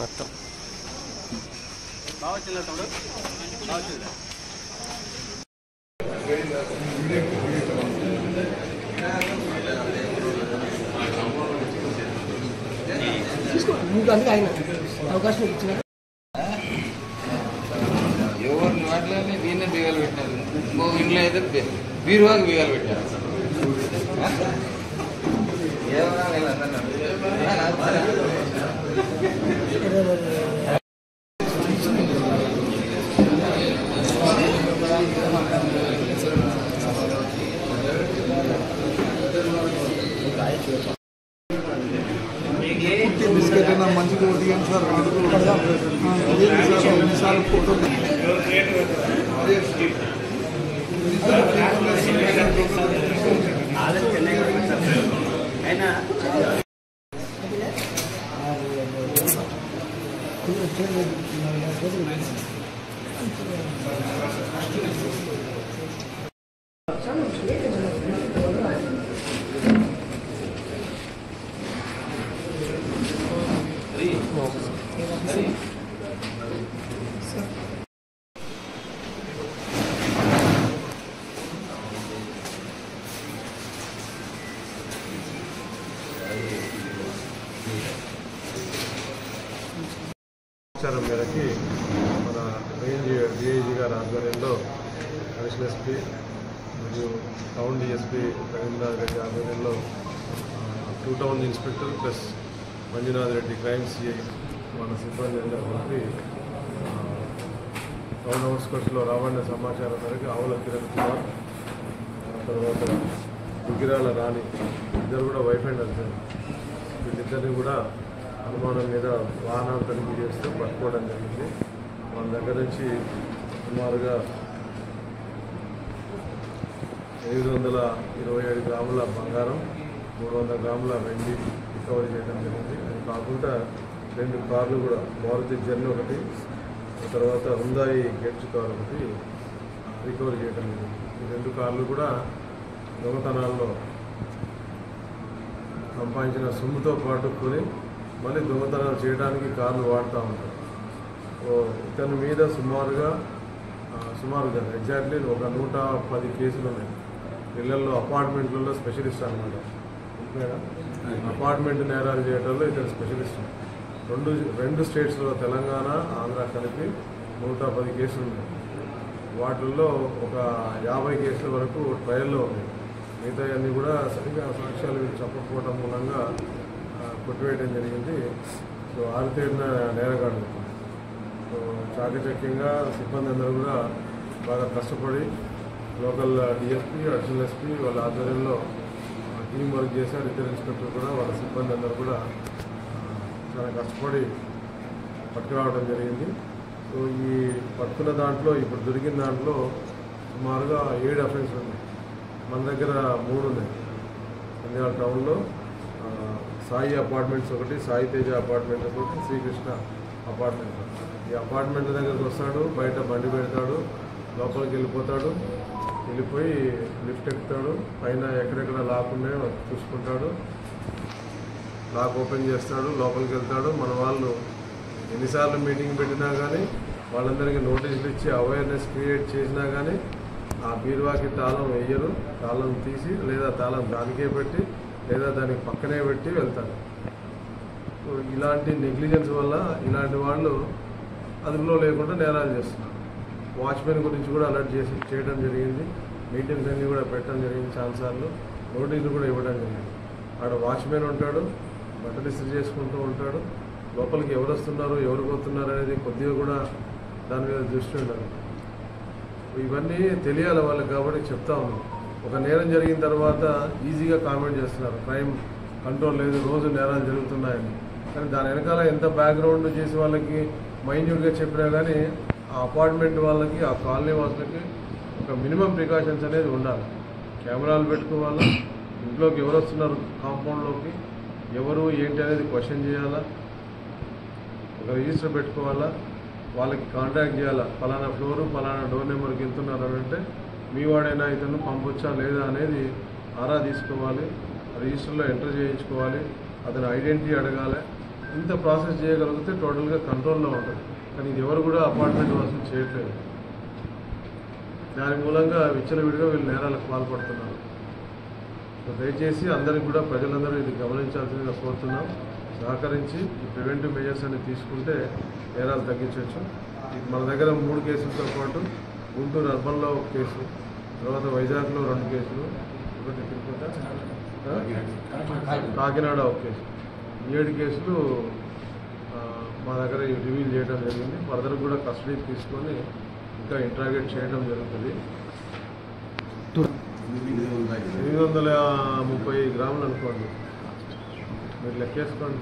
మొత్తం అవకాశం ఇచ్చిన ఎవరిని వాటిలోనే దీన్నే బిగాలు పెట్టినారు. ఇంకో ఇంట్లో అయితే బీరువాకి బిగాలు పెట్టారు. బిస్కెట్ అయినా మంచిగా ఉడిగాను సార్. ఎన్నిసార్లు ఫోటో సమాచారం మేరకి మన రేంజ్ డిఐజీ గారి ఆధ్వర్యంలో అడిషనల్ ఎస్పీ మరియు టౌన్ డిఎస్పీ రవీంద్రనాథ్ రెడ్డి ఆధ్వర్యంలో 2 town inspector plus Manjunath Reddy crime CI మన సిబ్బంది అందరూ కలిపి టౌన్ అవుట్స్కట్స్లో రాబడిన సమాచారం మేరకు ఆవుల కిరణ్ కుమార్, తర్వాత దుగ్గిరాల రాణి ఇద్దరు కూడా వైఫ్ అండ్ హస్బెండ్, వీళ్ళిద్దరిని కూడా అనుమానం మీద వాహనాలు తనిఖీ చేస్తూ పట్టుకోవడం జరిగింది. వాళ్ళ దగ్గర నుంచి సుమారుగా 727 గ్రాముల బంగారం, 300 గ్రాముల వెండి రికవరీ చేయడం జరిగింది. అది కాకుండా 2 కార్లు కూడా, మారుతి జెన్ ఒకటి, తర్వాత హుందాయి గెట్స్ కార్ ఒకటి రికవరీ చేయడం జరిగింది. ఈ 2 కార్లు కూడా దొంగతనాల్లో సంపాదించిన సొమ్ముతో పాటు కొని మళ్ళీ దొంగతనాలు చేయడానికి కార్లు వాడుతూ ఉంటారు. ఇతని మీద సుమారుగా ఎగ్జాక్ట్లీ ఒక 110 కేసులు ఉన్నాయి. ఇళ్లలో అపార్ట్మెంట్లలో స్పెషలిస్ట్ అనమాట. అపార్ట్మెంట్ నేరాలు చేయడంలో ఇతను స్పెషలిస్ట్. రెండు స్టేట్స్లో తెలంగాణ, ఆంధ్ర కలిపి 110 కేసులు ఉన్నాయి. వాటిల్లో ఒక 50 కేసుల వరకు ట్రయల్లో ఉన్నాయి. మిగతా అన్నీ కూడా సరిగ్గా సాక్ష్యాలు చెప్పకపోవడం మూలంగా కొట్టివేయడం జరిగింది. సో ఆరితేరిన నేరగాడు. సో చాకచక్యంగా సిబ్బంది అందరూ కూడా బాగా కష్టపడి లోకల్ డిఎస్పీ, అడిషనల్ ఎస్పీ వాళ్ళ ఆధ్వర్యంలో టీం వర్క్ చేశారు. ఇద్దరు ఇన్స్పెక్టర్ కూడా వాళ్ళ సిబ్బంది అందరూ కూడా చాలా కష్టపడి పట్టుకురావడం జరిగింది. సో ఈ పట్టుకున్న దాంట్లో ఇప్పుడు దొరికిన దాంట్లో సుమారుగా 7 అఫెన్స్లు ఉన్నాయి. మన దగ్గర 3 ఉన్నాయి. నంద్యాల టౌన్లో సాయి అపార్ట్మెంట్స్ ఒకటి, సాయి తేజ అపార్ట్మెంట్ ఒకటి, శ్రీకృష్ణ అపార్ట్మెంట్. ఈ అపార్ట్మెంట్ దగ్గరకు వస్తాడు, బయట బండి పెడతాడు, లోపలికి వెళ్ళిపోయి లిఫ్ట్ ఎక్కుతాడు, పైన ఎక్కడెక్కడ లాక్ ఉన్నాయో చూసుకుంటాడు, లాక్ ఓపెన్ చేస్తాడు, లోపలికి వెళ్తాడు. మన వాళ్ళు ఎన్నిసార్లు మీటింగ్ పెట్టినా కానీ, వాళ్ళందరికీ నోటీసులు ఇచ్చి అవేర్నెస్ క్రియేట్ చేసినా కానీ ఆ బీరువాకి తాళం వేయరు. తాళం తీసి లేదా తాళం దానికే పెట్టి లేదా దానికి పక్కనే పెట్టి వెళ్తారు. సో ఇలాంటి నెగ్లిజెన్స్ వల్ల ఇలాంటి వాళ్ళు అదుపులో లేకుండా నేరాలు చేస్తున్నారు. వాచ్మెన్ గురించి కూడా అలర్ట్ చేయడం జరిగింది. మీటింగ్స్ అన్నీ కూడా పెట్టడం జరిగింది. చాలాసార్లు నోటీసులు కూడా ఇవ్వడం జరిగింది. ఆడ వాచ్మెన్ ఉంటాడు, బట్టలు ఇస్త్రీ చేసుకుంటూ ఉంటాడు. లోపలికి ఎవరు వస్తున్నారు, ఎవరు పోతున్నారు అనేది కొద్దిగా కూడా దాని మీద దృష్టి ఉండదు. ఇవన్నీ తెలియాలి వాళ్ళకి, కాబట్టి చెప్తా ఉన్నాం. ఒక నేరం జరిగిన తర్వాత ఈజీగా కామెంట్ చేస్తున్నారు, క్రైమ్ కంట్రోల్ లేదు, రోజు నేరాలు జరుగుతున్నాయని. కానీ దాని వెనకాల ఎంత బ్యాక్గ్రౌండ్ చేసి వాళ్ళకి మైన్యూట్గా చెప్పినా కానీ ఆ అపార్ట్మెంట్ వాళ్ళకి, ఆ కాలనీ వాళ్ళకి ఒక మినిమం ప్రికాషన్స్ అనేది ఉండాలి. కెమెరాలు పెట్టుకోవాలా, ఇంట్లోకి ఎవరు వస్తున్నారు, కాంపౌండ్లోకి ఎవరు ఏంటి అనేది క్వశ్చన్ చేయాలా, ఒక రిజిస్టర్ పెట్టుకోవాలా, వాళ్ళకి కాంటాక్ట్ చేయాలా, ఫలానా ఫ్లోరు ఫలానా డోర్ నెంబర్కి వెళ్తున్నారు అని అంటే మీ వాడైనా ఇతను పంపొచ్చా లేదా అనేది ఆరా తీసుకోవాలి. రిజిస్టర్లో ఎంటర్ చేయించుకోవాలి, అతని ఐడెంటిటీ అడగాలి. ఇంత ప్రాసెస్ చేయగలిగితే టోటల్గా కంట్రోల్లో ఉంటుంది. కానీ ఇది ఎవరు కూడా అపార్ట్మెంట్ వసూలు చేయట్లేదు. దాని మూలంగా విచ్చలవిడిగా వీళ్ళు నేరాలకు పాల్పడుతున్నారు. దయచేసి అందరికి కూడా ప్రజలందరూ ఇది గమనించాల్సిందిగా కోరుతున్నాం. సహకరించి ఈ ప్రివెంటివ్ మెజర్స్ అన్ని తీసుకుంటే నేరాలు తగ్గించవచ్చు. మన దగ్గర 3 కేసులతో పాటు గుంటూరు అర్బన్లో 1 కేసు, తర్వాత వైజాగ్లో 2 కేసులు, ఒకటి తిరుపతి, కాకినాడ 1 కేసు, 7 కేసులు మా దగ్గర రివీల్ చేయడం జరిగింది. ఫర్దర్ కూడా కస్టడీ తీసుకొని ఇంకా ఇంట్రాగేట్ చేయడం జరుగుతుంది. 830 గ్రాములు అనుకోండి, మీరు లెక్కేసుకోండి.